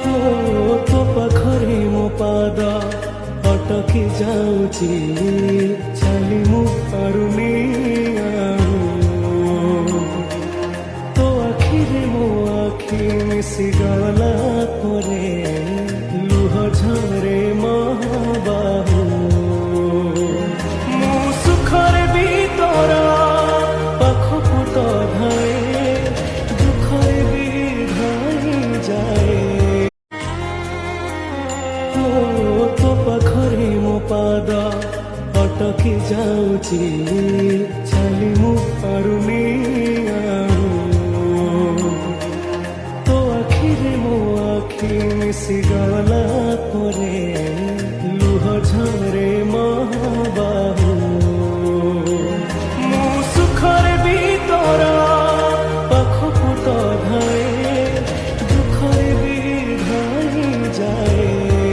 ତୋ ପାଖରେ ମୋ ପାଦ ଅଟକି ଯାଉଛି, ଚାଲି ମୁଁ ପାରୁନି ଆଉ। ତୋ ଆଖିରେ ମୋ ଆଖି ମିଶିଗଲା ପରେ ଲୁହ ଝରେ ମୋ ବାହୁ। ମୁଁ ସୁଖରେ ବି ତୋର ପାଖକୁ ତ ଧାଏ, ଦୁଃଖରେ ବି ଧାଇ ଯାଏ। ତୋ ପାଖରେ ମୋ ପାଦ ଅଟକି ଯାଉଛି, ଚାଲି ମୁଁ ପାରୁନି ଆଉ। ତୋ ଆଖିରେ ମୋ ଆଖି ମିଶିଗଲା ପରେ ଲୁହ ଝରେ ମୋ ବାହୁ। ମୁଁ ସୁଖରେ ବି ତୋର ପାଖକୁ ତ ଧାଏ, ଦୁଃଖରେ ବି ଧାଇ ଯାଏ।